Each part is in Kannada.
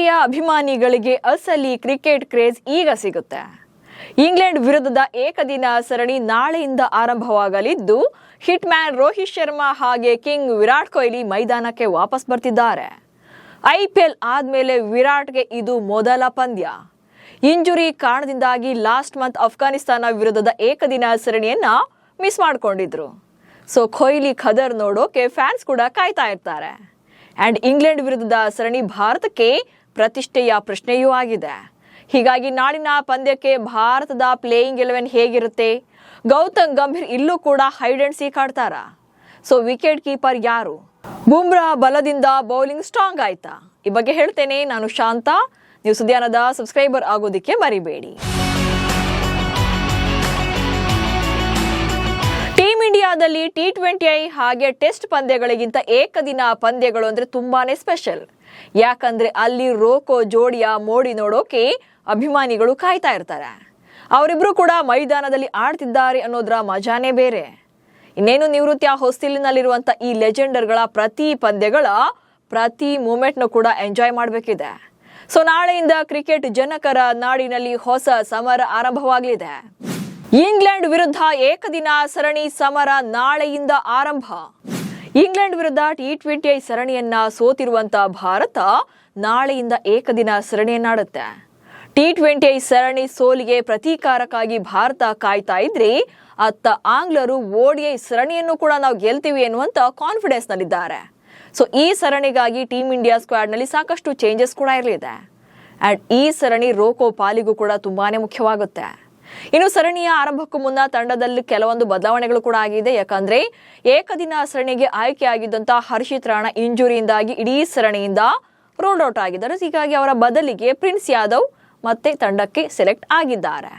ಸರಣಿಯ ಅಭಿಮಾನಿಗಳಿಗೆ ಅಸಲಿ ಕ್ರಿಕೆಟ್ ಕ್ರೇಜ್ ಈಗ ಸಿಗುತ್ತೆ. ಇಂಗ್ಲೆಂಡ್ ವಿರುದ್ಧದ ಏಕದಿನ ಸರಣಿ ನಾಳೆಯಿಂದ ಆರಂಭವಾಗಲಿದ್ದು, ಹಿಟ್ ಮ್ಯಾನ್ ರೋಹಿತ್ ಶರ್ಮಾ ಹಾಗೆ ಕಿಂಗ್ ವಿರಾಟ್ ಕೊಹ್ಲಿ ಮೈದಾನಕ್ಕೆ ವಾಪಸ್ ಬರ್ತಿದ್ದಾರೆ. IPL ಆದ್ಮೇಲೆ ವಿರಾಟ್ಗೆ ಇದು ಮೊದಲ ಪಂದ್ಯ. ಇಂಜುರಿ ಕಾರಣದಿಂದಾಗಿ ಲಾಸ್ಟ್ ಮಂತ್ ಅಫ್ಘಾನಿಸ್ತಾನ ವಿರುದ್ಧದ ಏಕದಿನ ಸರಣಿಯನ್ನ ಮಿಸ್ ಮಾಡ್ಕೊಂಡಿದ್ರು. ಸೊ ಕೊಹ್ಲಿ ಖದರ್ ನೋಡೋಕೆ ಫ್ಯಾನ್ಸ್ ಕೂಡ ಕಾಯ್ತಾ ಇರ್ತಾರೆ. ಅಂಡ್ ಇಂಗ್ಲೆಂಡ್ ವಿರುದ್ಧದ ಸರಣಿ ಭಾರತಕ್ಕೆ ಪ್ರತಿಷ್ಠೆಯ ಪ್ರಶ್ನೆಯೂ ಆಗಿದೆ. ಹೀಗಾಗಿ ನಾಳಿನ ಪಂದ್ಯಕ್ಕೆ ಭಾರತದ ಪ್ಲೇಯಿಂಗ್ 11 ಹೇಗಿರುತ್ತೆ? ಗೌತಮ್ ಗಂಭೀರ್ ಇಲ್ಲೂ ಕೂಡ ಹೈಡ್ ಅಂಡ್ ಸೀಕ್ ಆಡ್ತಾರ? ಸೊ ವಿಕೆಟ್ ಕೀಪರ್ ಯಾರು? ಬುಮ್ರಾ ಬಲದಿಂದ ಬೌಲಿಂಗ್ ಸ್ಟ್ರಾಂಗ್ ಆಯ್ತಾ? ಈ ಬಗ್ಗೆ ಹೇಳ್ತೇನೆ. ನಾನು ಶಾಂತ. ನೀವು ಸುದ್ದಿಯಾನದ ಸಬ್ಸ್ಕ್ರೈಬರ್ ಆಗೋದಿಕ್ಕೆ ಮರಿಬೇಡಿ. ಟೀಮ್ ಇಂಡಿಯಾದಲ್ಲಿ T20 ಹಾಗೆ ಟೆಸ್ಟ್ ಪಂದ್ಯಗಳಿಗಿಂತ ಏಕದಿನ ಪಂದ್ಯಗಳು ಅಂದ್ರೆ ತುಂಬಾನೇ ಸ್ಪೆಷಲ್. ಯಾಕಂದ್ರೆ ಅಲ್ಲಿ ರೋಕೋ ಜೋಡಿಯ ಮೋಡಿ ನೋಡೋಕೆ ಅಭಿಮಾನಿಗಳು ಕಾಯ್ತಾ ಇರ್ತಾರೆ. ಅವರಿಬ್ರು ಕೂಡ ಮೈದಾನದಲ್ಲಿ ಆಡ್ತಿದ್ದಾರೆ ಅನ್ನೋದ್ರ ಮಜಾನೇ ಬೇರೆ. ಇನ್ನೇನು ನಿವೃತ್ತಿಯ ಹೊಸ್ತಿಲಿನಲ್ಲಿರುವಂತ ಈ ಲೆಜೆಂಡರ್ಗಳ ಪ್ರತಿ ಪಂದ್ಯಗಳ ಪ್ರತಿ ಮೂಮೆಂಟ್ನು ಕೂಡ ಎಂಜಾಯ್ ಮಾಡಬೇಕಿದೆ. ಸೊ ನಾಳೆಯಿಂದ ಕ್ರಿಕೆಟ್ ಜನಕರ ನಾಡಿನಲ್ಲಿ ಹೊಸ ಸಮರ ಆರಂಭವಾಗಲಿದೆ. ಇಂಗ್ಲೆಂಡ್ ವಿರುದ್ಧ ಏಕದಿನ ಸರಣಿ ಸಮರ ನಾಳೆಯಿಂದ ಆರಂಭ. ಇಂಗ್ಲೆಂಡ್ ವಿರುದ್ಧ T20 ಸರಣಿಯನ್ನ ಸೋತಿರುವಂತ ಭಾರತ ನಾಳೆಯಿಂದ ಏಕದಿನ ಸರಣಿಯನ್ನಾಡುತ್ತೆ. T20 ಸರಣಿ ಸೋಲಿಗೆ ಪ್ರತೀಕಾರಕ್ಕಾಗಿ ಭಾರತ ಕಾಯ್ತಾ ಇದ್ರೆ, ಅತ್ತ ಆಂಗ್ಲರು ODI ಸರಣಿಯನ್ನು ಕೂಡ ನಾವು ಗೆಲ್ತೀವಿ ಎನ್ನುವಂತ ಕಾನ್ಫಿಡೆನ್ಸ್ ನಲ್ಲಿದ್ದಾರೆ. ಸೊ ಈ ಸರಣಿಗಾಗಿ ಟೀಮ್ ಇಂಡಿಯಾ ಸ್ಕ್ವಾಡ್ ನಲ್ಲಿ ಸಾಕಷ್ಟು ಚೇಂಜಸ್ ಕೂಡ ಇರಲಿದೆ. ಅಂಡ್ ಈ ಸರಣಿ ರೋಕೋ ಪಾಲಿಗೂ ಕೂಡ ತುಂಬಾನೇ ಮುಖ್ಯವಾಗುತ್ತೆ. ಇನ್ನು ಸರಣಿಯ ಆರಂಭಕ್ಕೂ ಮುನ್ನ ತಂಡದಲ್ಲಿ ಕೆಲವೊಂದು ಬದಲಾವಣೆಗಳು ಕೂಡ ಆಗಿದೆ. ಯಾಕಂದ್ರೆ ಏಕದಿನ ಸರಣಿಗೆ ಆಯ್ಕೆಯಾಗಿದ್ದಂತಹ ಹರ್ಷಿತ್ ರಾಣಾ ಇಂಜುರಿಯಿಂದಾಗಿ ಇಡೀ ಸರಣಿಯಿಂದ ರೋಲ್ ಔಟ್ ಆಗಿದ್ದಾರೆ. ಹೀಗಾಗಿ ಅವರ ಬದಲಿಗೆ ಪ್ರಿನ್ಸ್ ಯಾದವ್ ಮತ್ತೆ ತಂಡಕ್ಕೆ ಸೆಲೆಕ್ಟ್ ಆಗಿದ್ದಾರೆ.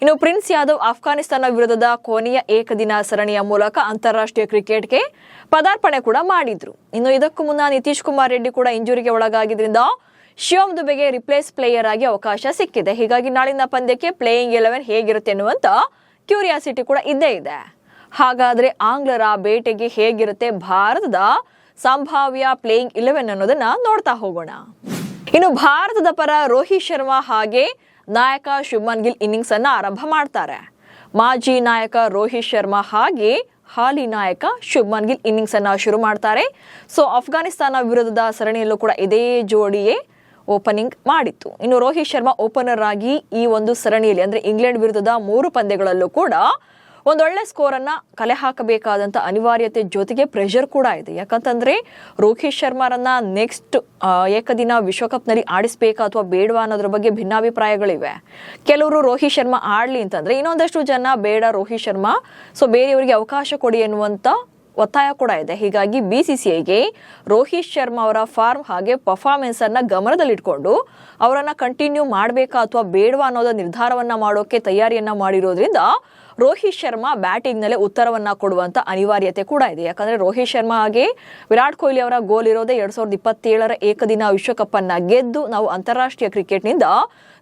ಇನ್ನು ಪ್ರಿನ್ಸ್ ಯಾದವ್ ಅಫ್ಘಾನಿಸ್ತಾನ ವಿರುದ್ಧದ ಕೊನೆಯ ಏಕದಿನ ಸರಣಿಯ ಮೂಲಕ ಅಂತಾರಾಷ್ಟ್ರೀಯ ಕ್ರಿಕೆಟ್ಗೆ ಪದಾರ್ಪಣೆ ಕೂಡ ಮಾಡಿದ್ರು. ಇನ್ನು ಇದಕ್ಕೂ ಮುನ್ನ ನಿತೀಶ್ ಕುಮಾರ್ ರೆಡ್ಡಿ ಕೂಡ ಇಂಜುರಿಗೆ ಒಳಗಾಗಿದ್ರಿಂದ ಶಿವಮ್ ದುಬೆಗೆ ರಿಪ್ಲೇಸ್ ಪ್ಲೇಯರ್ ಆಗಿ ಅವಕಾಶ ಸಿಕ್ಕಿದೆ. ಹೀಗಾಗಿ ನಾಳಿನ ಪಂದ್ಯಕ್ಕೆ ಪ್ಲೇಯಿಂಗ್ 11 ಹೇಗಿರುತ್ತೆ ಎನ್ನುವಂತ ಕ್ಯೂರಿಯಾಸಿಟಿ ಕೂಡ ಇದ್ದೇ ಇದೆ. ಹಾಗಾದ್ರೆ ಆಂಗ್ಲರ ಬೇಟೆಗೆ ಹೇಗಿರುತ್ತೆ ಭಾರತದ ಸಂಭಾವ್ಯ ಪ್ಲೇಯಿಂಗ್ 11 ಅನ್ನೋದನ್ನ ನೋಡ್ತಾ ಹೋಗೋಣ. ಇನ್ನು ಭಾರತದ ಪರ ರೋಹಿತ್ ಶರ್ಮಾ ಹಾಗೆ ನಾಯಕ ಶುಭ್ಮನ್ ಗಿಲ್ ಇನ್ನಿಂಗ್ಸ್ ಅನ್ನ ಆರಂಭ ಮಾಡ್ತಾರೆ. ಮಾಜಿ ನಾಯಕ ರೋಹಿತ್ ಶರ್ಮಾ ಹಾಗೆ ಹಾಲಿ ನಾಯಕ ಶುಭ್ಮನ್ ಗಿಲ್ ಇನ್ನಿಂಗ್ಸ್ ಅನ್ನ ಶುರು ಮಾಡ್ತಾರೆ. ಸೊ ಅಫ್ಘಾನಿಸ್ತಾನ ವಿರುದ್ಧದ ಸರಣಿಯಲ್ಲೂ ಕೂಡ ಇದೇ ಜೋಡಿಯೇ ಓಪನಿಂಗ್ ಮಾಡಿತ್ತು. ಇನ್ನು ರೋಹಿತ್ ಶರ್ಮಾ ಓಪನರ್ ಆಗಿ ಈ ಒಂದು ಸರಣಿಯಲ್ಲಿ ಅಂದ್ರೆ ಇಂಗ್ಲೆಂಡ್ ವಿರುದ್ಧದ 3 ಪಂದ್ಯಗಳಲ್ಲೂ ಕೂಡ ಒಂದೊಳ್ಳೆ ಸ್ಕೋರ್ ಅನ್ನ ಕಲೆ ಹಾಕಬೇಕಾದಂತ ಅನಿವಾರ್ಯತೆ ಜೊತೆಗೆ ಪ್ರೆಷರ್ ಕೂಡ ಇದೆ. ಯಾಕಂತಂದ್ರೆ ರೋಹಿತ್ ಶರ್ಮಾರನ್ನ ನೆಕ್ಸ್ಟ್ ಏಕದಿನ ವಿಶ್ವಕಪ್ ನಲ್ಲಿ ಆಡಿಸ್ಬೇಕಾ ಅಥವಾ ಬೇಡವಾ ಅನ್ನೋದ್ರ ಬಗ್ಗೆ ಭಿನ್ನಾಭಿಪ್ರಾಯಗಳಿವೆ. ಕೆಲವರು ರೋಹಿತ್ ಶರ್ಮಾ ಆಡ್ಲಿ ಅಂತಂದ್ರೆ, ಇನ್ನೊಂದಷ್ಟು ಜನ ಬೇಡ ರೋಹಿತ್ ಶರ್ಮಾ, ಸೊ ಬೇರೆಯವರಿಗೆ ಅವಕಾಶ ಕೊಡಿ ಎನ್ನುವಂತ ಒತ್ತಾಯ ಕೂಡ ಇದೆ. ಹೀಗಾಗಿ BCCIಗೆ ರೋಹಿತ್ ಶರ್ಮಾ ಅವರ ಫಾರ್ಮ್ ಹಾಗೆ ಪರ್ಫಾರ್ಮೆನ್ಸ್ ಅನ್ನ ಗಮನದಲ್ಲಿಟ್ಕೊಂಡು ಅವರನ್ನ ಕಂಟಿನ್ಯೂ ಮಾಡಬೇಕಾ ಅಥವಾ ಬೇಡವಾ ಅನ್ನೋದ ನಿರ್ಧಾರವನ್ನ ಮಾಡೋಕೆ ತಯಾರಿಯನ್ನ ಮಾಡಿರೋದ್ರಿಂದ ರೋಹಿತ್ ಶರ್ಮಾ ಬ್ಯಾಟಿಂಗ್ ನಲ್ಲೇ ಉತ್ತರವನ್ನ ಕೊಡುವಂತ ಅನಿವಾರ್ಯತೆ ಕೂಡ ಇದೆ. ಯಾಕಂದ್ರೆ ರೋಹಿತ್ ಶರ್ಮಾ ಹಾಗೆ ವಿರಾಟ್ ಕೊಹ್ಲಿ ಅವರ ಗೋಲ್ ಇರೋದೇ 2027 ಏಕದಿನ ವಿಶ್ವಕಪ್ ಅನ್ನ ಗೆದ್ದು ನಾವು ಅಂತಾರಾಷ್ಟ್ರೀಯ ಕ್ರಿಕೆಟ್ ನಿಂದ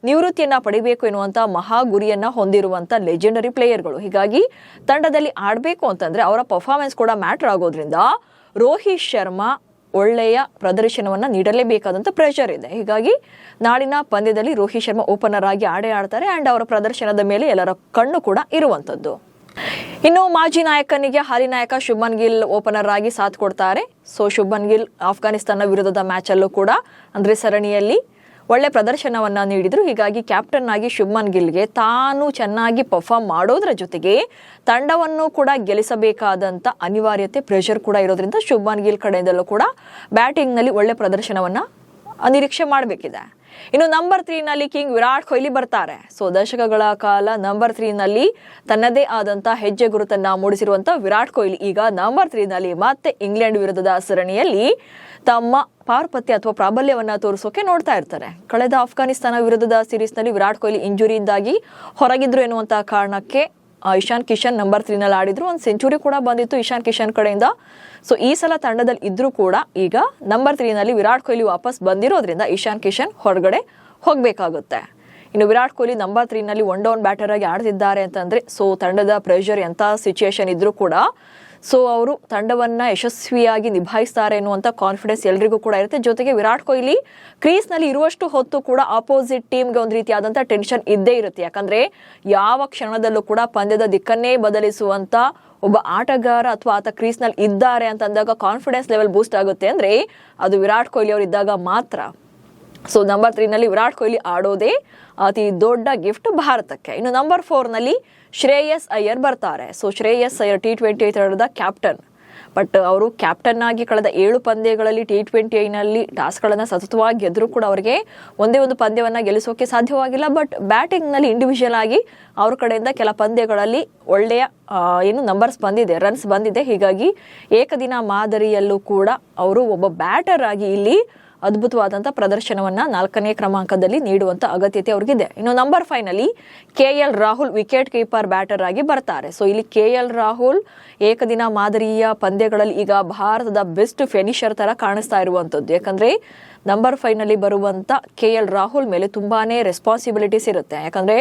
ನಿವೃತ್ತಿಯನ್ನ ಪಡಿಬೇಕು ಎನ್ನುವಂತ ಮಹಾ ಗುರಿಯನ್ನ ಹೊಂದಿರುವಂತ ಲೆಜೆಂಡರಿ ಪ್ಲೇಯರ್ಗಳು. ಹೀಗಾಗಿ ತಂಡದಲ್ಲಿ ಆಡಬೇಕು ಅಂತಂದ್ರೆ ಅವರ ಪರ್ಫಾರ್ಮೆನ್ಸ್ ಕೂಡ ಮ್ಯಾಟರ್ ಆಗೋದ್ರಿಂದ ರೋಹಿತ್ ಶರ್ಮಾ ಒಳ್ಳೆಯ ಪ್ರದರ್ಶನವನ್ನ ನೀಡಲೇಬೇಕಾದಂತ ಪ್ರೆಷರ್ ಇದೆ. ಹೀಗಾಗಿ ನಾಳಿನ ಪಂದ್ಯದಲ್ಲಿ ರೋಹಿತ್ ಶರ್ಮಾ ಓಪನರ್ ಆಗಿ ಆಡ್ತಾರೆ. ಅಂಡ್ ಅವರ ಪ್ರದರ್ಶನದ ಮೇಲೆ ಎಲ್ಲರ ಕಣ್ಣು ಕೂಡ ಇರುವಂತದ್ದು. ಇನ್ನು ಮಾಜಿ ನಾಯಕನಿಗೆ ಹಾಲಿ ನಾಯಕ ಶುಭ್ಮನ್ ಗಿಲ್ ಓಪನರ್ ಆಗಿ ಸಾಥ್ ಕೊಡ್ತಾರೆ. ಸೊ ಶುಭ್ಮನ್ ಗಿಲ್ ಅಫ್ಘಾನಿಸ್ತಾನ ವಿರುದ್ಧದ ಮ್ಯಾಚ್ ಅಲ್ಲೂ ಕೂಡ ಅಂದ್ರೆ ಸರಣಿಯಲ್ಲಿ ಒಳ್ಳೆ ಪ್ರದರ್ಶನವನ್ನ ನೀಡಿದ್ರು. ಹೀಗಾಗಿ ಕ್ಯಾಪ್ಟನ್ ಆಗಿ ಶುಭ್ಮನ್ ಗಿಲ್ಗೆ ತಾನು ಚೆನ್ನಾಗಿ ಪರ್ಫಾರ್ಮ್ ಮಾಡೋದ್ರ ಜೊತೆಗೆ ತಂಡವನ್ನು ಕೂಡ ಗೆಲ್ಲಿಸಬೇಕಾದಂತ ಅನಿವಾರ್ಯತೆ ಪ್ರೆಷರ್ ಕೂಡ ಇರೋದ್ರಿಂದ ಶುಭ್ಮನ್ ಗಿಲ್ ಕಡೆಯಿಂದಲೂ ಕೂಡ ಬ್ಯಾಟಿಂಗ್ ನಲ್ಲಿ ಒಳ್ಳೆ ಪ್ರದರ್ಶನವನ್ನ ನಿರೀಕ್ಷೆ ಮಾಡಬೇಕಿದೆ. ಇನ್ನು ನಂಬರ್ 3 ನಲ್ಲಿ ಕಿಂಗ್ ವಿರಾಟ್ ಕೊಹ್ಲಿ ಬರ್ತಾರೆ. ಸೊ ದಶಕಗಳ ಕಾಲ ನಂಬರ್ 3 ನಲ್ಲಿ ತನ್ನದೇ ಆದಂತ ಹೆಜ್ಜೆ ಗುರುತನ್ನ ಮೂಡಿಸಿರುವಂತ ವಿರಾಟ್ ಕೊಹ್ಲಿ ಈಗ ನಂಬರ್ 3 ನಲ್ಲಿ ಮತ್ತೆ ಇಂಗ್ಲೆಂಡ್ ವಿರುದ್ಧದ ಸರಣಿಯಲ್ಲಿ ತಮ್ಮ ಪಾರುಪತ್ಯ ಅಥವಾ ಪ್ರಾಬಲ್ಯವನ್ನ ತೋರಿಸೋಕೆ ನೋಡ್ತಾ ಇರ್ತಾರೆ. ಕಳೆದ ಅಫ್ಘಾನಿಸ್ತಾನ ವಿರುದ್ಧದ ಸೀರೀಸ್ ನಲ್ಲಿ ವಿರಾಟ್ ಕೊಹ್ಲಿ ಇಂಜುರಿಯಿಂದಾಗಿ ಹೊರಗಿದ್ರು ಎನ್ನುವಂತಹ ಕಾರಣಕ್ಕೆ ಇಶಾನ್ ಕಿಶನ್ ನಂಬರ್ 3 ನಲ್ಲಿ ಆಡಿದ್ರು. ಒಂದು ಸೆಂಚುರಿ ಕೂಡ ಬಂದಿತ್ತು ಇಶಾನ್ ಕಿಶನ್ ಕಡೆಯಿಂದ. ಸೊ ಈ ಸಲ ತಂಡದಲ್ಲಿ ಇದ್ರೂ ಕೂಡ ಈಗ ನಂಬರ್ 3 ನಲ್ಲಿ ವಿರಾಟ್ ಕೊಹ್ಲಿ ವಾಪಸ್ ಬಂದಿರೋದ್ರಿಂದ ಇಶಾನ್ ಕಿಶನ್ ಹೊರಗಡೆ ಹೋಗ್ಬೇಕಾಗುತ್ತೆ. ಇನ್ನು ವಿರಾಟ್ ಕೊಹ್ಲಿ ನಂಬರ್ 3 ನಲ್ಲಿ 1 ಡೌನ್ ಬ್ಯಾಟರ್ ಆಗಿ ಆಡ್ತಿದ್ದಾರೆ ಅಂತಂದ್ರೆ ಸೊ ತಂಡದ ಪ್ರೆಷರ್ ಎಂತ ಸಿಚುಯೇಷನ್ ಇದ್ರೂ ಕೂಡ ಸೊ ಅವರು ತಂಡವನ್ನ ಯಶಸ್ವಿಯಾಗಿ ನಿಭಾಯಿಸ್ತಾರೆ ಎನ್ನುವಂತ ಕಾನ್ಫಿಡೆನ್ಸ್ ಎಲ್ರಿಗೂ ಕೂಡ ಇರುತ್ತೆ. ಜೊತೆಗೆ ವಿರಾಟ್ ಕೊಹ್ಲಿ ಕ್ರೀಸ್ನಲ್ಲಿ ಇರುವಷ್ಟು ಹೊತ್ತು ಕೂಡ ಆಪೋಸಿಟ್ ಟೀಮ್ಗೆ ಒಂದು ರೀತಿಯಾದಂಥ ಟೆನ್ಷನ್ ಇದ್ದೇ ಇರುತ್ತೆ. ಯಾಕಂದ್ರೆ ಯಾವ ಕ್ಷಣದಲ್ಲೂ ಕೂಡ ಪಂದ್ಯದ ದಿಕ್ಕನ್ನೇ ಬದಲಿಸುವಂತ ಒಬ್ಬ ಆಟಗಾರ ಅಥವಾ ಆತ ಕ್ರೀಸ್ನಲ್ಲಿ ಇದ್ದಾರೆ ಅಂತ ಅಂದಾಗ ಕಾನ್ಫಿಡೆನ್ಸ್ ಲೆವೆಲ್ ಬೂಸ್ಟ್ ಆಗುತ್ತೆ ಅಂದ್ರೆ ಅದು ವಿರಾಟ್ ಕೊಹ್ಲಿ ಅವರು ಇದ್ದಾಗ ಮಾತ್ರ. ಸೊ ನಂಬರ್ 3 ವಿರಾಟ್ ಕೊಹ್ಲಿ ಆಡೋದೇ ಅತಿ ದೊಡ್ಡ ಗಿಫ್ಟ್ ಭಾರತಕ್ಕೆ. ಇನ್ನು ನಂಬರ್ 4 ಶ್ರೇಯಸ್ ಅಯ್ಯರ್ ಬರ್ತಾರೆ. ಸೊ ಶ್ರೇಯಸ್ ಅಯ್ಯರ್ T20 ತಂಡದ ಕ್ಯಾಪ್ಟನ್. ಬಟ್ ಅವರು ಕ್ಯಾಪ್ಟನ್ ಆಗಿ ಕಳೆದ 7 ಪಂದ್ಯಗಳಲ್ಲಿ T20 ಟಾಸ್ಕ್ಗಳನ್ನು ಸತತವಾಗಿ ಗೆದ್ರೂ ಕೂಡ ಅವರಿಗೆ ಒಂದೇ ಒಂದು ಪಂದ್ಯವನ್ನ ಗೆಲ್ಲಿಸೋಕೆ ಸಾಧ್ಯವಾಗಿಲ್ಲ. ಬಟ್ ಬ್ಯಾಟಿಂಗ್ ನಲ್ಲಿ ಇಂಡಿವಿಜುವಲ್ ಆಗಿ ಅವ್ರ ಕಡೆಯಿಂದ ಕೆಲ ಪಂದ್ಯಗಳಲ್ಲಿ ಒಳ್ಳೆಯ ನಂಬರ್ಸ್ ಬಂದಿದೆ, ರನ್ಸ್ ಬಂದಿದೆ. ಹೀಗಾಗಿ ಏಕದಿನ ಮಾದರಿಯಲ್ಲೂ ಕೂಡ ಅವರು ಒಬ್ಬ ಬ್ಯಾಟರ್ ಆಗಿ ಇಲ್ಲಿ ಅದ್ಭುತವಾದಂಥ ಪ್ರದರ್ಶನವನ್ನ 4ನೇ ಕ್ರಮಾಂಕದಲ್ಲಿ ನೀಡುವಂತ ಅಗತ್ಯತೆ ಅವ್ರಿಗಿದೆ. ಇನ್ನು number 5 KL Rahul wicket keeper batter ಆಗಿ ಬರ್ತಾರೆ. ಸೊ ಇಲ್ಲಿ KL ರಾಹುಲ್ ಏಕದಿನ ಮಾದರಿಯ ಪಂದ್ಯಗಳಲ್ಲಿ ಈಗ ಭಾರತದ ಬೆಸ್ಟ್ ಫಿನಿಷರ್ ತರ ಕಾಣಿಸ್ತಾ ಇರುವಂತದ್ದು. ಯಾಕಂದ್ರೆ ನಂಬರ್ 5 ಬರುವಂತ KL ರಾಹುಲ್ ಮೇಲೆ ತುಂಬಾನೇ ರೆಸ್ಪಾನ್ಸಿಬಿಲಿಟೀಸ್ ಇರುತ್ತೆ. ಯಾಕಂದ್ರೆ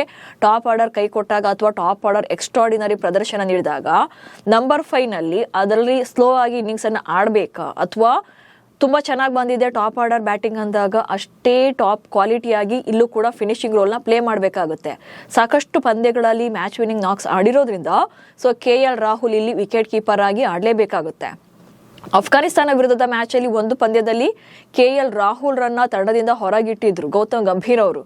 ಟಾಪ್ ಆರ್ಡರ್ ಕೈ ಕೊಟ್ಟಾಗ ಅಥವಾ ಟಾಪ್ ಆರ್ಡರ್ ಎಕ್ಸ್ಟ್ರಾರ್ಡಿನರಿ ಪ್ರದರ್ಶನ ನೀಡಿದಾಗ ನಂಬರ್ 5 ಅದರಲ್ಲಿ ಸ್ಲೋ ಆಗಿ ಇನ್ನಿಂಗ್ಸ್ ಅನ್ನ ಆಡ್ಬೇಕಾ ಅಥವಾ ತುಂಬಾ ಚೆನ್ನಾಗಿ ಬಂದಿದೆ ಟಾಪ್ ಆರ್ಡರ್ ಬ್ಯಾಟಿಂಗ್ ಅಂದಾಗ ಅಷ್ಟೇ ಟಾಪ್ ಕ್ವಾಲಿಟಿಯಾಗಿ ಇಲ್ಲೂ ಕೂಡ ಫಿನಿಶಿಂಗ್ ರೋಲ್ನ ಪ್ಲೇ ಮಾಡಬೇಕಾಗುತ್ತೆ. ಸಾಕಷ್ಟು ಪಂದ್ಯಗಳಲ್ಲಿ ಮ್ಯಾಚ್ ವಿನ್ನಿಂಗ್ ನಾಕ್ಸ್ ಆಡಿರೋದ್ರಿಂದ ಸೊ KL ರಾಹುಲ್ ಇಲ್ಲಿ ವಿಕೆಟ್ ಕೀಪರ್ ಆಗಿ ಆಡಲೇಬೇಕಾಗುತ್ತೆ. ಅಫ್ಘಾನಿಸ್ತಾನ ವಿರುದ್ಧದ ಮ್ಯಾಚ್ ಅಲ್ಲಿ ಒಂದು ಪಂದ್ಯದಲ್ಲಿ KL ರಾಹುಲ್ ರನ್ನ ತಂಡದಿಂದ ಹೊರಗಿಟ್ಟಿದ್ರು ಗೌತಮ್ ಗಂಭೀರ್ ಅವರು.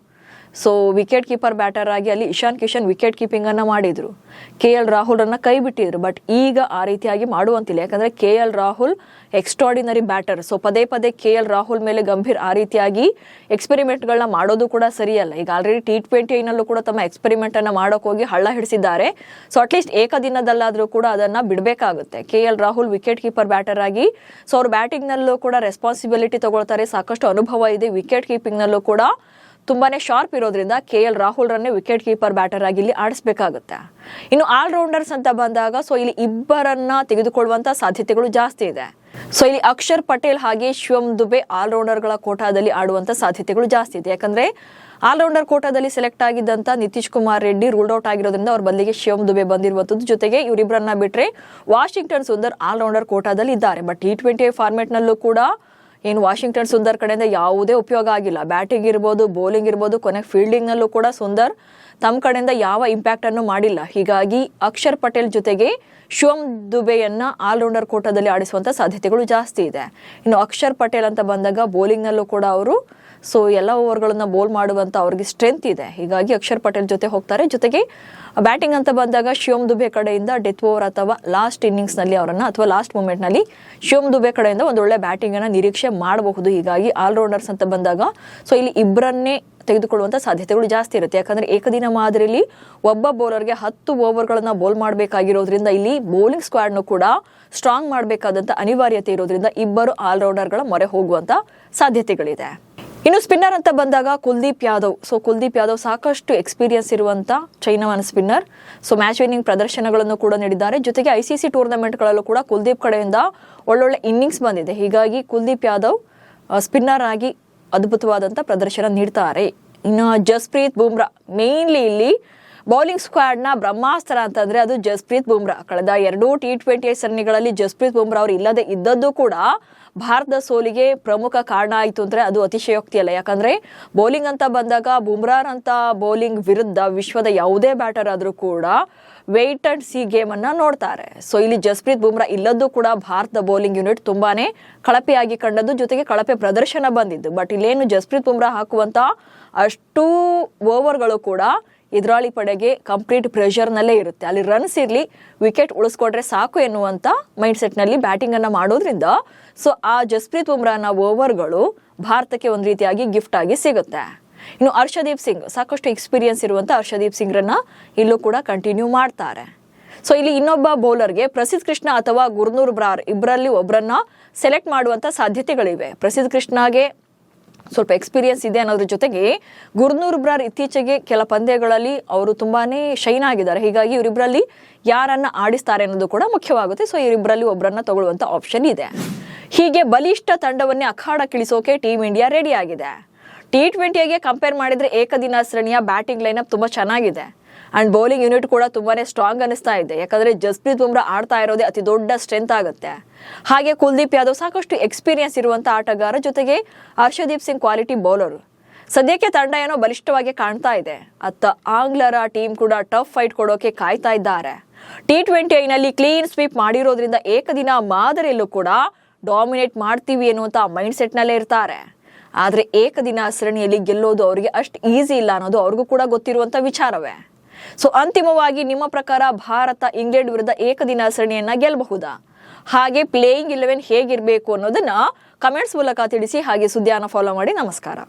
ಸೊ ವಿಕೆಟ್ ಕೀಪರ್ ಬ್ಯಾಟರ್ ಆಗಿ ಅಲ್ಲಿ ಇಶಾನ್ ಕಿಶನ್ ವಿಕೆಟ್ ಕೀಪಿಂಗ್ ಅನ್ನ ಮಾಡಿದ್ರು, KL ರಾಹುಲ್ ರನ್ನ ಕೈ ಬಿಟ್ಟಿದ್ರು. ಬಟ್ ಈಗ ಆ ರೀತಿಯಾಗಿ ಮಾಡುವಂತಿಲ್ಲ. ಯಾಕಂದ್ರೆ KL Rahul extraordinary batter. So ಪದೇ KL ರಾಹುಲ್ ಮೇಲೆ ಗಂಭೀರ್ ಆ ರೀತಿಯಾಗಿ ಎಕ್ಸ್ಪೆರಿಮೆಂಟ್ ಗಳನ್ನ ಮಾಡೋದು ಕೂಡ ಸರಿಯಲ್ಲ. ಈಗ ಆಲ್ರೆಡಿ T20 ಕೂಡ ತಮ್ಮ ಎಕ್ಸ್ಪೆರಿಮೆಂಟ್ ಅನ್ನ ಮಾಡೋಕೆ ಹೋಗಿ ಹಳ್ಳ ಹಿಡಿಸಿದ್ದಾರೆ. ಸೊ ಅಟ್ಲೀಸ್ಟ್ ಏಕದಿನದಲ್ಲಾದ್ರೂ ಕೂಡ ಅದನ್ನ ಬಿಡಬೇಕಾಗುತ್ತೆ. KL Rahul wicket keeper batter ಆಗಿ ಸೊ ಅವ್ರ ಬ್ಯಾಟಿಂಗ್ ನಲ್ಲೂ ಕೂಡ ರೆಸ್ಪಾನ್ಸಿಬಿಲಿಟಿ ತಗೊಳ್ತಾರೆ, ಸಾಕಷ್ಟು ಅನುಭವ ಇದೆ. ವಿಕೆಟ್ ಕೀಪಿಂಗ್ ನಲ್ಲೂ ಕೂಡ ತುಂಬಾನೇ ಶಾರ್ಪ್ ಇರೋದ್ರಿಂದ KL ರಾಹುಲ್ ರನ್ನೇ ವಿಕೆಟ್ ಕೀಪರ್ ಬ್ಯಾಟರ್ ಆಗಿ ಇಲ್ಲಿ ಆಡಿಸಬೇಕಾಗುತ್ತೆ. ಇನ್ನು ಆಲ್ರೌಂಡರ್ಸ್ ಅಂತ ಬಂದಾಗ ಸೊ ಇಲ್ಲಿ ಇಬ್ಬರನ್ನ ತೆಗೆದುಕೊಳ್ಳುವಂತ ಸಾಧ್ಯತೆಗಳು ಜಾಸ್ತಿ ಇದೆ. ಸೊ ಇಲ್ಲಿ ಅಕ್ಷರ್ ಪಟೇಲ್ ಹಾಗೆ ಶಿವಮ್ ದುಬೆ ಆಲ್ರೌಂಡರ್ಗಳ ಕೋಟಾದಲ್ಲಿ ಆಡುವಂತ ಸಾಧ್ಯತೆಗಳು ಜಾಸ್ತಿ ಇದೆ. ಯಾಕಂದ್ರೆ ಆಲ್ರೌಂಡರ್ ಕೋಟಾದಲ್ಲಿ ಸೆಲೆಕ್ಟ್ ಆಗಿದ್ದಂತ ನಿತೀಶ್ ಕುಮಾರ್ ರೆಡ್ಡಿ ರೂಲ್ಡ್ ಔಟ್ ಆಗಿರೋದ್ರಿಂದ ಅವ್ರ ಬದಲಿಗೆ ಶಿವಮ್ ದುಬೆ ಬಂದಿರುವಂತದ್ದು. ಜೊತೆಗೆ ಇವರಿಬ್ಬರನ್ನ ಬಿಟ್ರೆ ವಾಷಿಂಗ್ಟನ್ ಸುಂದರ್ ಆಲ್ರೌಂಡರ್ ಕೋಟಾದಲ್ಲಿ ಇದ್ದಾರೆ. ಬಟ್ T20 ಫಾರ್ಮೆಟ್ ನಲ್ಲೂ ಕೂಡ ಏನು ವಾಷಿಂಗ್ಟನ್ ಸುಂದರ್ ಕಡೆಯಿಂದ ಯಾವುದೇ ಉಪಯೋಗ ಆಗಿಲ್ಲ. ಬ್ಯಾಟಿಂಗ್ ಇರ್ಬೋದು, ಬೌಲಿಂಗ್ ಇರ್ಬೋದು, ಕೊನೆಗೆ ಫೀಲ್ಡಿಂಗ್ ನಲ್ಲೂ ಕೂಡ ಸುಂದರ್ ತಮ್ಮ ಕಡೆಯಿಂದ ಯಾವ ಇಂಪ್ಯಾಕ್ಟ್ ಅನ್ನು ಮಾಡಿಲ್ಲ. ಹೀಗಾಗಿ ಅಕ್ಷರ್ ಪಟೇಲ್ ಜೊತೆಗೆ ಶಿವಮ್ ದುಬೆಯನ್ನ ಆಲ್ರೌಂಡರ್ ಕೋಟಾದಲ್ಲಿ ಆಡಿಸುವಂತ ಸಾಧ್ಯತೆಗಳು ಜಾಸ್ತಿ ಇದೆ. ಇನ್ನು ಅಕ್ಷರ್ ಪಟೇಲ್ ಅಂತ ಬಂದಾಗ ಬೌಲಿಂಗ್ ನಲ್ಲೂ ಕೂಡ ಅವರು ಸೊ ಎಲ್ಲ ಓವರ್ಗಳನ್ನ ಬೋಲ್ ಮಾಡುವಂತ ಅವ್ರಿಗೆ ಸ್ಟ್ರೆಂತ್ ಇದೆ. ಹೀಗಾಗಿ ಅಕ್ಷರ್ ಪಟೇಲ್ ಜೊತೆ ಹೋಗ್ತಾರೆ. ಜೊತೆಗೆ ಬ್ಯಾಟಿಂಗ್ ಅಂತ ಬಂದಾಗ ಶಿವಮ್ ದುಬೆ ಕಡೆಯಿಂದ ಡೆತ್ ಓವರ್ ಅಥವಾ ಲಾಸ್ಟ್ ಇನ್ನಿಂಗ್ಸ್ ನಲ್ಲಿ ಅವರನ್ನ ಅಥವಾ ಲಾಸ್ಟ್ ಮೂಮೆಂಟ್ ನಲ್ಲಿ ಶಿವಮ್ ದುಬೆ ಕಡೆಯಿಂದ ಒಂದು ಒಳ್ಳೆ ಬ್ಯಾಟಿಂಗ್ ಅನ್ನ ನಿರೀಕ್ಷೆ ಮಾಡಬಹುದು. ಹೀಗಾಗಿ ಆಲ್ರೌಂಡರ್ಸ್ ಅಂತ ಬಂದಾಗ ಸೊ ಇಲ್ಲಿ ಇಬ್ಬರನ್ನೇ ತೆಗೆದುಕೊಳ್ಳುವಂತ ಸಾಧ್ಯತೆಗಳು ಜಾಸ್ತಿ ಇರುತ್ತೆ. ಯಾಕಂದ್ರೆ ಏಕದಿನ ಮಾದರಿಯಲ್ಲಿ ಒಬ್ಬ ಬೌಲರ್ಗೆ 10 ಓವರ್ಗಳನ್ನ ಬೌಲ್ ಮಾಡಬೇಕಾಗಿರೋದ್ರಿಂದ ಇಲ್ಲಿ ಬೌಲಿಂಗ್ ಸ್ಕ್ವಾಡ್ ನು ಕೂಡ ಸ್ಟ್ರಾಂಗ್ ಮಾಡಬೇಕಾದಂತ ಅನಿವಾರ್ಯತೆ ಇರೋದ್ರಿಂದ ಇಬ್ಬರು ಆಲ್ರೌಂಡರ್ಗಳ ಮೊರೆ ಹೋಗುವಂತ ಸಾಧ್ಯತೆಗಳಿದೆ. ಇನ್ನು ಸ್ಪಿನ್ನರ್ ಅಂತ ಬಂದಾಗ ಕುಲ್ದೀಪ್ ಯಾದವ್. ಸೊ ಕುಲ್ದೀಪ್ ಯಾದವ್ ಸಾಕಷ್ಟು ಎಕ್ಸ್ಪೀರಿಯನ್ಸ್ ಇರುವಂತ ಚೈನಾವನ್ ಸ್ಪಿನ್ನರ್. ಸೊ ಮ್ಯಾಚ್ ವಿನ್ನಿಂಗ್ ಪ್ರದರ್ಶನಗಳನ್ನು ಕೂಡ ನೀಡಿದ್ದಾರೆ. ಜೊತೆಗೆ ICC ಟೂರ್ನಮೆಂಟ್ಗಳಲ್ಲೂ ಕೂಡ ಕುಲ್ದೀಪ್ ಕಡೆಯಿಂದ ಒಳ್ಳೊಳ್ಳೆ ಇನ್ನಿಂಗ್ಸ್ ಬಂದಿದೆ. ಹೀಗಾಗಿ ಕುಲ್ದೀಪ್ ಯಾದವ್ ಸ್ಪಿನ್ನರ್ ಆಗಿ ಅದ್ಭುತವಾದಂತ ಪ್ರದರ್ಶನ ನೀಡ್ತಾರೆ. ಇನ್ನು ಜಸ್ಪ್ರೀತ್ ಬುಮ್ರಾ ಮೇನ್ಲಿ ಇಲ್ಲಿ ಬೌಲಿಂಗ್ ಸ್ಕ್ವಾಡ್ ನ ಬ್ರಹ್ಮಾಸ್ತ್ರ ಅಂತಂದ್ರೆ ಅದು ಜಸ್ಪ್ರೀತ್ ಬುಮ್ರಾ. ಕಳೆದ 2 T20 ಸರಣಿಗಳಲ್ಲಿ ಜಸ್ಪ್ರೀತ್ ಬುಮ್ರಾ ಅವರು ಇಲ್ಲದೆ ಇದ್ದದ್ದು ಕೂಡ ಭಾರತದ ಸೋಲಿಗೆ ಪ್ರಮುಖ ಕಾರಣ ಆಯಿತು ಅಂದ್ರೆ ಅದು ಅತಿಶಯೋಕ್ತಿ ಅಲ್ಲ. ಯಾಕಂದ್ರೆ ಬೌಲಿಂಗ್ ಅಂತ ಬಂದಾಗ ಬುಮ್ರಾರ್ ಅಂತ ಬೌಲಿಂಗ್ ವಿರುದ್ಧ ವಿಶ್ವದ ಯಾವುದೇ ಬ್ಯಾಟರ್ ಆದ್ರೂ ಕೂಡ ವೇಟ್ ಅಂಡ್ ಸಿ ಗೇಮ್ ಅನ್ನ ನೋಡ್ತಾರೆ. ಸೊ ಇಲ್ಲಿ ಜಸ್ಪ್ರೀತ್ ಬುಮ್ರಾ ಇಲ್ಲದ್ದು ಕೂಡ ಭಾರತದ ಬೌಲಿಂಗ್ ಯೂನಿಟ್ ತುಂಬಾನೇ ಕಳಪೆಯಾಗಿ ಕಂಡದ್ದು, ಜೊತೆಗೆ ಕಳಪೆ ಪ್ರದರ್ಶನ ಬಂದಿದ್ದು. ಬಟ್ ಇಲ್ಲೇನು ಜಸ್ಪ್ರೀತ್ ಬುಮ್ರಾ ಹಾಕುವಂತ ಅಷ್ಟು ಓವರ್ಗಳು ಕೂಡ ಎದುರಾಳಿ ಪಡೆಗೆ ಕಂಪ್ಲೀಟ್ ಪ್ರೆಷರ್ ನಲ್ಲೇ ಇರುತ್ತೆ. ಅಲ್ಲಿ ರನ್ಸ್ ಇರ್ಲಿ, ವಿಕೆಟ್ ಉಳಿಸ್ಕೊಟ್ರೆ ಸಾಕು ಎನ್ನುವಂತ ಮೈಂಡ್ ಸೆಟ್ ನಲ್ಲಿ ಬ್ಯಾಟಿಂಗ್ ಅನ್ನ ಮಾಡೋದ್ರಿಂದ ಸೊ ಆ ಜಸ್ಪ್ರೀತ್ ಬುಮ್ರಾನ ಓವರ್ಗಳು ಭಾರತಕ್ಕೆ ಒಂದ್ ರೀತಿಯಾಗಿ ಗಿಫ್ಟ್ ಆಗಿ ಸಿಗುತ್ತೆ. ಇನ್ನು ಹರ್ಷದೀಪ್ ಸಿಂಗ್ ಸಾಕಷ್ಟು ಎಕ್ಸ್ಪೀರಿಯನ್ಸ್ ಇರುವಂತ ಹರ್ಷದೀಪ್ ಸಿಂಗ್ ರನ್ನ ಇಲ್ಲೂ ಕೂಡ ಕಂಟಿನ್ಯೂ ಮಾಡ್ತಾರೆ. ಸೊ ಇಲ್ಲಿ ಇನ್ನೊಬ್ಬ ಬೌಲರ್ಗೆ ಪ್ರಸಿದ್ಧ ಕೃಷ್ಣ ಅಥವಾ ಗುರ್ನೂರ್ ಬ್ರಾರ್ ಇಬ್ಬರಲ್ಲಿ ಒಬ್ಬರನ್ನ ಸೆಲೆಕ್ಟ್ ಮಾಡುವಂತ ಸಾಧ್ಯತೆಗಳಿವೆ. ಪ್ರಸಿದ್ಧ ಕೃಷ್ಣಗೆ ಸ್ವಲ್ಪ ಎಕ್ಸ್ಪೀರಿಯನ್ಸ್ ಇದೆ ಅನ್ನೋದ್ರ ಜೊತೆಗೆ ಗುರ್ನೂರ್ ಬ್ರಾರ್ ಇತ್ತೀಚೆಗೆ ಕೆಲ ಪಂದ್ಯಗಳಲ್ಲಿ ಅವರು ತುಂಬಾನೇ ಶೈನ್ ಆಗಿದ್ದಾರೆ. ಹೀಗಾಗಿ ಇವರಿಬ್ಬರಲ್ಲಿ ಯಾರನ್ನ ಆಡಿಸ್ತಾರೆ ಅನ್ನೋದು ಕೂಡ ಮುಖ್ಯವಾಗುತ್ತೆ. ಸೊ ಇವರಿಬ್ಬರಲ್ಲಿ ಒಬ್ಬರನ್ನ ತಗೊಳ್ಳುವಂತ ಆಪ್ಷನ್ ಇದೆ. ಹೀಗೆ ಬಲಿಷ್ಠ ತಂಡವನ್ನೇ ಅಖಾಡಕ್ಕಿಳಿಸೋಕೆ ಟೀಮ್ ಇಂಡಿಯಾ ರೆಡಿ ಆಗಿದೆ. T20ಗೆ ಕಂಪೇರ್ ಮಾಡಿದ್ರೆ ಏಕದಿನ ಸರಣಿಯ ಬ್ಯಾಟಿಂಗ್ ಲೈನಪ್ ತುಂಬಾ ಚೆನ್ನಾಗಿದೆ. ಅಂಡ್ ಬೌಲಿಂಗ್ ಯೂನಿಟ್ ಕೂಡ ತುಂಬಾನೇ ಸ್ಟ್ರಾಂಗ್ ಅನಿಸ್ತಾ ಇದೆ. ಯಾಕಂದ್ರೆ ಜಸ್ಪ್ರೀತ್ ಬುಮ್ರಾ ಆಡ್ತಾ ಇರೋದೇ ಅತಿ ದೊಡ್ಡ ಸ್ಟ್ರೆಂತ್ ಆಗುತ್ತೆ. ಹಾಗೆ ಕುಲ್ದೀಪ್ ಯಾದವ್ ಸಾಕಷ್ಟು ಎಕ್ಸ್ಪೀರಿಯನ್ಸ್ ಇರುವಂತ ಆಟಗಾರ, ಜೊತೆಗೆ ಹರ್ಷದೀಪ್ ಸಿಂಗ್ ಕ್ವಾಲಿಟಿ ಬೌಲರ್. ಸದ್ಯಕ್ಕೆ ತಂಡ ಏನೋ ಬಲಿಷ್ಠವಾಗಿ ಕಾಣ್ತಾ ಇದೆ. ಅತ್ತ ಆಂಗ್ಲರ ಟೀಮ್ ಕೂಡ ಟಫ್ ಫೈಟ್ ಕೊಡೋಕೆ ಕಾಯ್ತಾ ಇದ್ದಾರೆ. T20ನಲ್ಲಿ ಕ್ಲೀನ್ ಸ್ವೀಪ್ ಮಾಡಿರೋದ್ರಿಂದ ಏಕದಿನ ಮಾದರಿಯಲ್ಲೂ ಕೂಡ ಡಾಮಿನೇಟ್ ಮಾಡ್ತೀವಿ ಅನ್ನುವಂತ ಮೈಂಡ್ ಸೆಟ್ ನಲ್ಲೇ ಇರ್ತಾರೆ. ಆದ್ರೆ ಏಕದಿನ ಸರಣಿಯಲ್ಲಿ ಗೆಲ್ಲೋದು ಅವರಿಗೆ ಅಷ್ಟು ಈಸಿ ಇಲ್ಲ ಅನ್ನೋದು ಅವ್ರಿಗೂ ಕೂಡ ಗೊತ್ತಿರುವಂತ ವಿಚಾರವೇ. ಸೊ ಅಂತಿಮವಾಗಿ ನಿಮ್ಮ ಪ್ರಕಾರ ಭಾರತ ಇಂಗ್ಲೆಂಡ್ ವಿರುದ್ಧ ಏಕದಿನ ಸರಣಿಯನ್ನ ಗೆಲ್ಲಬಹುದಾ? ಹಾಗೆ ಪ್ಲೇಯಿಂಗ್ 11 ಹೇಗಿರ್ಬೇಕು ಅನ್ನೋದನ್ನ ಕಮೆಂಟ್ಸ್ ಮೂಲಕ ತಿಳಿಸಿ. ಹಾಗೆ ಸುದ್ದಿಯನ್ನು ಫಾಲೋ ಮಾಡಿ. ನಮಸ್ಕಾರ.